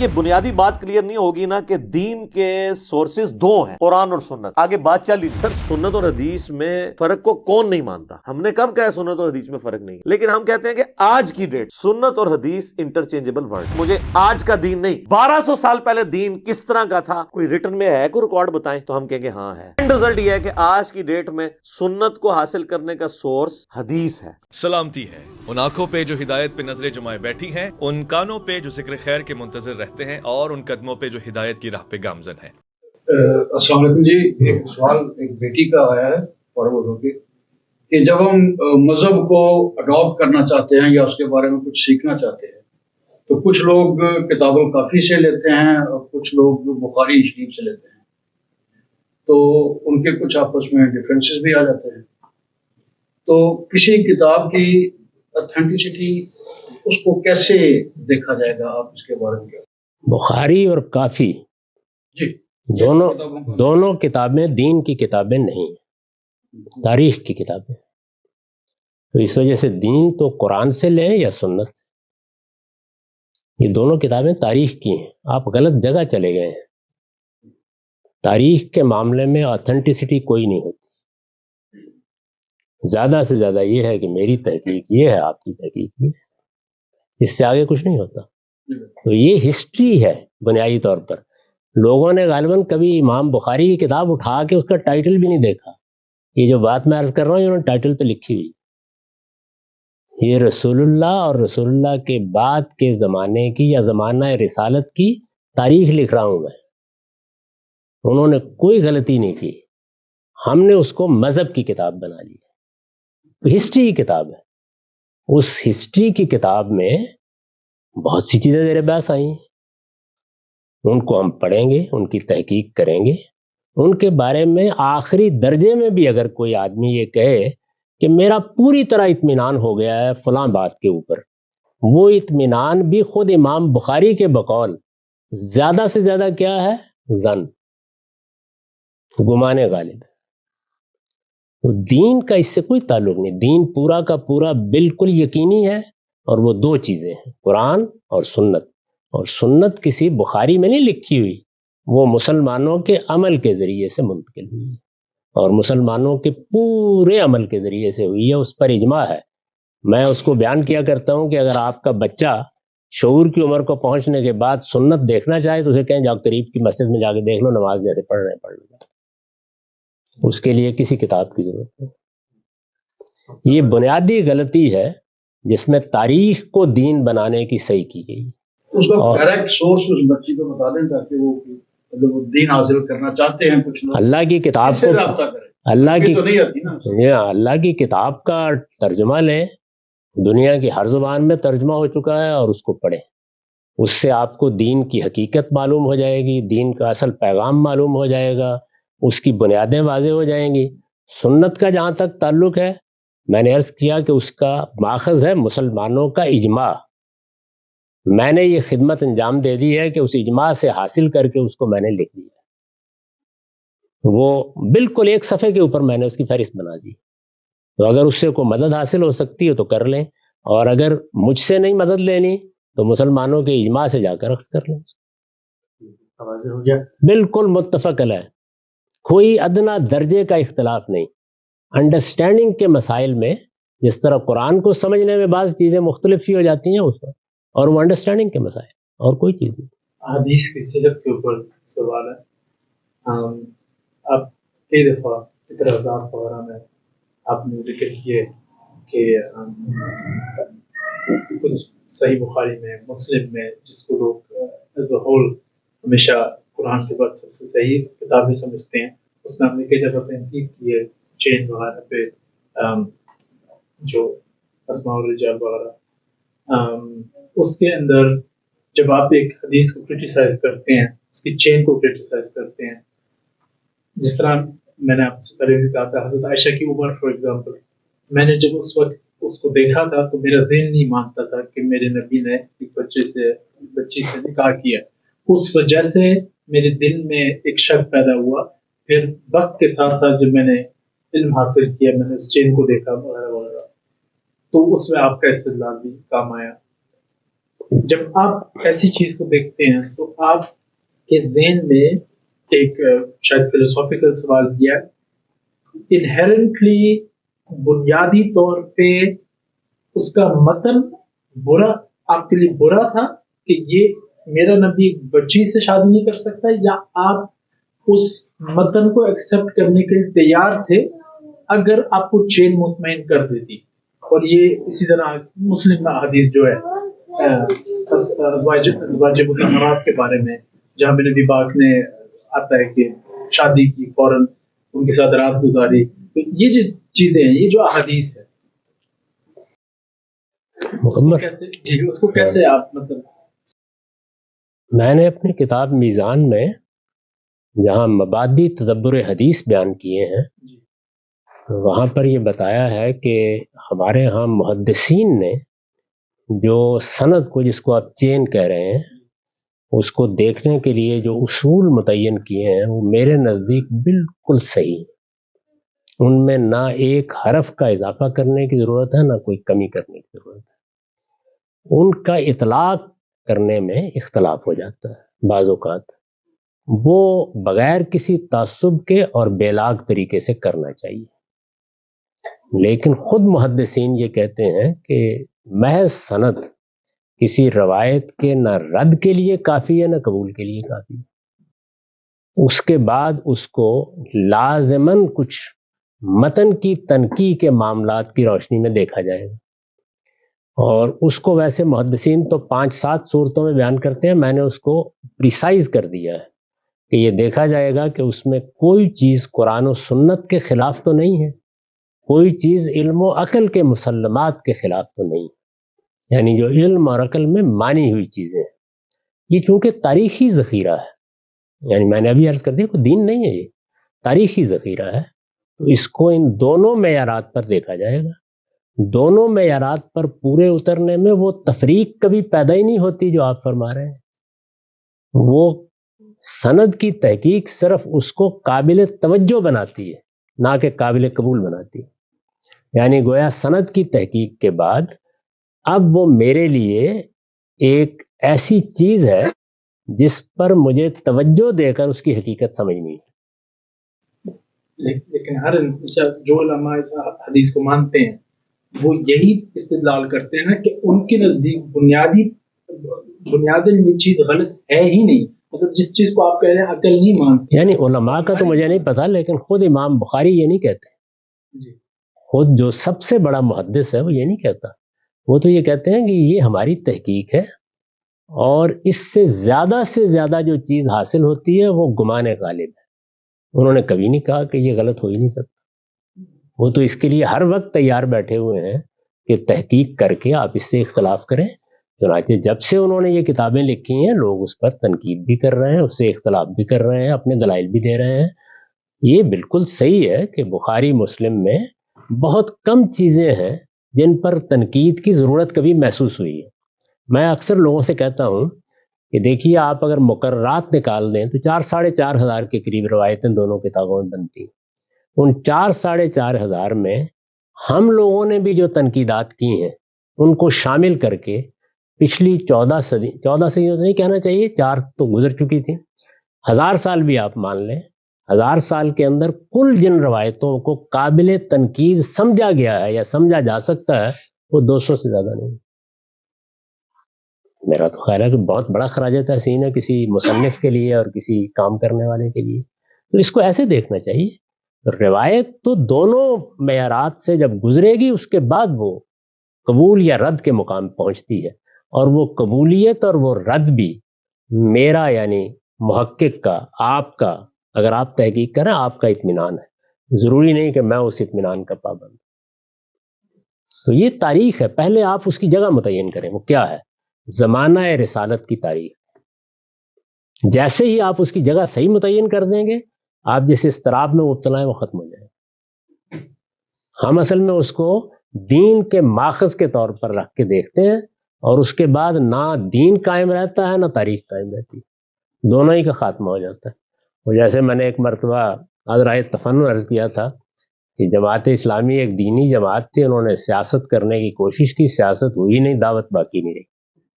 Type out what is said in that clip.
तक ये बुनियादी बात क्लियर नहीं होगी ना कि दीन के सोर्सेज दो हैं, कुरान और सुन्नत, आगे बात चली। सर सुन्नत और हदीस में फर्क को कौन नहीं मानता? हमने कब कहा सुन्नत और हदीस में फर्क नहीं, लेकिन हम कहते हैं कि आज की डेट सुन्नत और हदीस इंटरचेंजेबल वर्ड। मुझे आज का दीन नहीं, 1200 साल पहले दीन किस तरह का था, कोई रिटर्न में है, कोई रिकॉर्ड बताएं तो हम कहेंगे हाँ है। रिजल्ट ये है कि आज की डेट में सुन्नत को हासिल करने का सोर्स हदीस है। सलामती है उन आंखों पे जो हिदायत पे नजरें जमाए बैठी हैं, उन कानों पे जो जिक्र खैर के मुंतजर रहते हैं, और उन कदमों पे जो हिदायत की राह पे गामजन हैं। अस्सलाम वालेकुम जी, एक सवाल एक बेटी का आया है फॉरवर्ड होके कि जब हम मजहब को अडॉप्ट करना चाहते हैं या उसके बारे में कुछ सीखना चाहते हैं तो कुछ लोग किताबुल काफी से लेते हैं और कुछ लोग बुखारी शरीफ से लेते हैं, तो उनके कुछ आपस में डिफरेंसेस भी आ जाते हैं। तो किसी किताब की ऑथेंटिसिटी उसको कैसे देखा जाएगा, आप इसके बारे में क्या? बुखारी और काफी जी दोनों किताबें दीन की किताबें नहीं, तारीख की किताबें। तो इस वजह से दीन तो कुरान से लें या सुन्नत, ये दोनों किताबें तारीख की हैं। आप गलत जगह चले गए हैं। तारीख के मामले में ऑथेंटिसिटी कोई नहीं होती। ज्यादा से ज्यादा ये है कि मेरी तहकीक ये है, आपकी तहकीक ये, इससे आगे कुछ नहीं होता। तो ये हिस्ट्री है बुनियादी तौर पर। लोगों ने गालिबन कभी इमाम बुखारी की किताब उठा के उसका टाइटल भी नहीं देखा। ये जो बात मैं अर्ज कर रहा हूँ इन्होंने टाइटल पे लिखी हुई, ये रसूलुल्लाह और रसूलुल्लाह के बाद के जमाने की या जमाना रिसालत की तारीख लिख रहा हूं मैं। उन्होंने कोई गलती नहीं की, हमने उसको मजहब की किताब बना ली। तो हिस्ट्री की किताब है। उस हिस्ट्री की किताब में बहुत सी चीजें मेरे पास आई, उनको हम पढ़ेंगे, उनकी तहकीक करेंगे। उनके बारे में आखिरी दर्जे में भी अगर कोई आदमी ये कहे कि मेरा पूरी तरह इत्मीनान हो गया है फलां बात के ऊपर, वो इत्मीनान भी खुद इमाम बुखारी के बकौल ज्यादा से ज्यादा क्या है, जन, गुमाने गालिब। तो दीन का इससे कोई ताल्लुक नहीं। दीन पूरा का पूरा बिल्कुल यकीनी है, और वो दो चीजें हैं, कुरान और सुन्नत। और सुन्नत किसी बुखारी में नहीं लिखी हुई, वो मुसलमानों के अमल के जरिए से मुंतकिल हुई है, और मुसलमानों के पूरे अमल के जरिए से हुई है। उस पर इजमा है। मैं उसको बयान किया करता हूं कि अगर आपका बच्चा शऊर की उम्र को पहुंचने के बाद सुन्नत देखना चाहे तो उसे कहें जाओ करीब की मस्जिद में जाके देख लो, नमाज जैसे पढ़ रहे पढ़ लो। उसके लिए किसी किताब की जरूरत नहीं। ये बुनियादी गलती है जिसमें तारीख को दीन बनाने की सही की गई। उसका डायरेक्ट सोर्स उस बच्ची को बता दें ताकि वो मतलब वो दीन हासिल करना चाहते हैं कुछ लोग, अल्लाह की किताब को अल्लाह की तो नहीं आती ना, अल्लाह की किताब का तर्जुमा लें। दुनिया की हर जुबान में तर्जुमा हो चुका है, और उसको पढ़ें। उससे आपको दीन की हकीकत मालूम हो जाएगी, दीन का असल पैगाम मालूम हो जाएगा, उसकी बुनियादें वाज़ेह हो जाएंगी। सुन्नत का जहां तक ताल्लुक है, मैंने अर्ज किया कि उसका माखज़ है मुसलमानों का इजमा। मैंने ये खिदमत अंजाम दे दी है कि उस इजमा से हासिल करके उसको मैंने लिख दिया। वो बिल्कुल एक सफ़े के ऊपर मैंने उसकी फहरिस्त बना दी। तो अगर उससे कोई मदद हासिल हो सकती है तो कर लें, और अगर मुझसे नहीं मदद लेनी तो मुसलमानों के इजमा से जाकर अक्स कर लें। बिल्कुल मुत्तफक अलैह, कोई अदना दर्जे का इख्तलाफ नहीं। अंडरस्टैंडिंग के मसाइल में जिस तरह कुरान को समझने में बाज़ चीज़ें मुख्तलिफ ही हो जाती हैं उस पर, और वो अंडरस्टैंडिंग के मसाइल, और कोई चीज़ नहीं। हदीस की सेहत के ऊपर सवाल है। आप कई दफ़ा इतराज़ात वगैरह में आपने जिक्र किए कि कुछ सही बुखारी में, मुस्लिम में, जिसको लोग एज अ होल हमेशा कुरान के बाद सबसे सही किताबें समझते हैं, उसमें हमने कई दफ़ा तहकीक की है चेन वगैरह पे, जो अस्माउर रिजाल वगैरह, उसके अंदर जब आप एक हदीस को क्रिटिसाइज करते हैं, उसकी चेन को क्रिटिसाइज करते हैं, जिस तरह मैंने आपसे पहले भी कहा था हज़रत आयशा की उम्र फॉर एग्जांपल, मैंने जब उस वक्त उसको देखा था तो मेरा ज़हन नहीं मानता था कि मेरे नबी ने एक बच्ची से निकाह किया। उस वजह से मेरे दिल में एक शक पैदा हुआ। फिर वक्त के साथ साथ जब मैंने इल्म हासिल किया, मैंने उस चेन को देखा वगैरह वगैरह, तो उसमें आपका इस्तेदलाल भी काम आया। جب آپ ایسی چیز کو دیکھتے ہیں تو آپ کے ذہن میں ایک شاید فلسافیکل سوال کیا ہے، انہیرنٹلی بنیادی طور پہ اس کا متن برا، آپ کے لیے برا تھا کہ یہ میرا نبی ایک بچی سے شادی نہیں کر سکتا، یا آپ اس متن کو ایکسپٹ کرنے کے لیے تیار تھے اگر آپ کو چین مطمئن کر دیتی؟ اور یہ اسی طرح مسلم حدیث جو ہے ازواج مطہرات کے بارے میں، جہاں پہ نبی پاک نے آتا ہے کہ شادی کی فوراً ان کے ساتھ رات گزاری، تو یہ جو چیزیں ہیں، یہ جو احادیث ہے، اس کو کیسے آپ مطلب؟ میں نے اپنی کتاب میزان میں جہاں مبادی تدبر حدیث بیان کیے ہیں، وہاں پر یہ بتایا ہے کہ ہمارے ہاں محدثین نے جو سند کو، جس کو آپ چین کہہ رہے ہیں، اس کو دیکھنے کے لیے جو اصول متعین کیے ہیں، وہ میرے نزدیک بالکل صحیح ہیں۔ ان میں نہ ایک حرف کا اضافہ کرنے کی ضرورت ہے، نہ کوئی کمی کرنے کی ضرورت ہے۔ ان کا اطلاق کرنے میں اختلاف ہو جاتا ہے بعض اوقات، وہ بغیر کسی تعصب کے اور بے لاگ طریقے سے کرنا چاہیے۔ لیکن خود محدثین یہ کہتے ہیں کہ محض سند کسی روایت کے نہ رد کے لیے کافی ہے، نہ قبول کے لیے کافی ہے۔ اس کے بعد اس کو لازماً کچھ متن کی تنقیح کے معاملات کی روشنی میں دیکھا جائے گا، اور اس کو ویسے محدثین تو 5-7 صورتوں میں بیان کرتے ہیں، میں نے اس کو پریسائز کر دیا ہے کہ یہ دیکھا جائے گا کہ اس میں کوئی چیز قرآن و سنت کے خلاف تو نہیں ہے، کوئی چیز علم و عقل کے مسلمات کے خلاف تو نہیں، یعنی جو علم اور عقل میں مانی ہوئی چیزیں ہیں۔ یہ چونکہ تاریخی ذخیرہ ہے، یعنی میں نے ابھی عرض کر دیا کوئی دین نہیں ہے، یہ تاریخی ذخیرہ ہے، تو اس کو ان دونوں معیارات پر دیکھا جائے گا۔ دونوں معیارات پر پورے اترنے میں وہ تفریق کبھی پیدا ہی نہیں ہوتی جو آپ فرما رہے ہیں۔ وہ سند کی تحقیق صرف اس کو قابل توجہ بناتی ہے، نہ کہ قابل قبول بناتی ہے۔ یعنی گویا سند کی تحقیق کے بعد اب وہ میرے لیے ایک ایسی چیز ہے جس پر مجھے توجہ دے کر اس کی حقیقت سمجھنی ہے۔ لیکن ہر جو علماء اس حدیث کو مانتے ہیں وہ یہی استدلال کرتے ہیں نا کہ ان کے نزدیک بنیادی یہ چیز غلط ہے ہی نہیں، مطلب جس چیز کو آپ کہہ رہے ہیں عقل نہیں مانتے۔ یعنی علماء کا تو مجھے نہیں پتا، لیکن خود امام بخاری یہ نہیں کہتے، جی، خود جو سب سے بڑا محدث ہے وہ یہ نہیں کہتا، وہ تو یہ کہتے ہیں کہ یہ ہماری تحقیق ہے، اور اس سے زیادہ جو چیز حاصل ہوتی ہے وہ گمان غالب ہے۔ انہوں نے کبھی نہیں کہا کہ یہ غلط ہو ہی نہیں سکتا۔ وہ تو اس کے لیے ہر وقت تیار بیٹھے ہوئے ہیں کہ تحقیق کر کے آپ اس سے اختلاف کریں۔ چنانچہ جب سے انہوں نے یہ کتابیں لکھی ہیں، لوگ اس پر تنقید بھی کر رہے ہیں، اس سے اختلاف بھی کر رہے ہیں، اپنے دلائل بھی دے رہے ہیں۔ یہ بالکل صحیح ہے کہ بخاری مسلم میں بہت کم چیزیں ہیں جن پر تنقید کی ضرورت کبھی محسوس ہوئی ہے۔ میں اکثر لوگوں سے کہتا ہوں کہ دیکھیے، آپ اگر مقررات نکال دیں تو 4-4.5 ہزار کے قریب روایتیں دونوں کتابوں میں بنتی ہیں۔ ان 4-4.5 ہزار میں ہم لوگوں نے بھی جو تنقیدات کی ہیں ان کو شامل کر کے پچھلی 14 صدی تو نہیں کہنا چاہیے، 4 تو گزر چکی تھی، 1000 سال بھی آپ مان لیں، 1000 سال کے اندر کل جن روایتوں کو قابل تنقید سمجھا گیا ہے یا سمجھا جا سکتا ہے وہ 200 سے زیادہ نہیں۔ میرا تو خیال ہے کہ بہت بڑا خراج تحسین ہے کسی مصنف کے لیے اور کسی کام کرنے والے کے لیے، تو اس کو ایسے دیکھنا چاہیے۔ روایت تو دونوں معیارات سے جب گزرے گی، اس کے بعد وہ قبول یا رد کے مقام پہنچتی ہے، اور وہ قبولیت اور وہ رد بھی میرا، یعنی محقق کا، آپ کا، اگر آپ تحقیق کریں، آپ کا اطمینان ہے، ضروری نہیں کہ میں اس اطمینان کا پابند۔ تو یہ تاریخ ہے، پہلے آپ اس کی جگہ متعین کریں، وہ کیا ہے؟ زمانہ رسالت کی تاریخ۔ جیسے ہی آپ اس کی جگہ صحیح متعین کر دیں گے، آپ جس اضطراب میں مبتلا ہیں وہ ختم ہو جائے گا۔ ہم اصل میں اس کو دین کے ماخذ کے طور پر رکھ کے دیکھتے ہیں، اور اس کے بعد نہ دین قائم رہتا ہے نہ تاریخ قائم رہتی، دونوں ہی کا خاتمہ ہو جاتا ہے۔ اور جیسے میں نے ایک مرتبہ رائے تفنن عرض کیا تھا کہ جماعت اسلامی ایک دینی جماعت تھی، انہوں نے سیاست کرنے کی کوشش کی، سیاست ہوئی نہیں، دعوت باقی نہیں رہی۔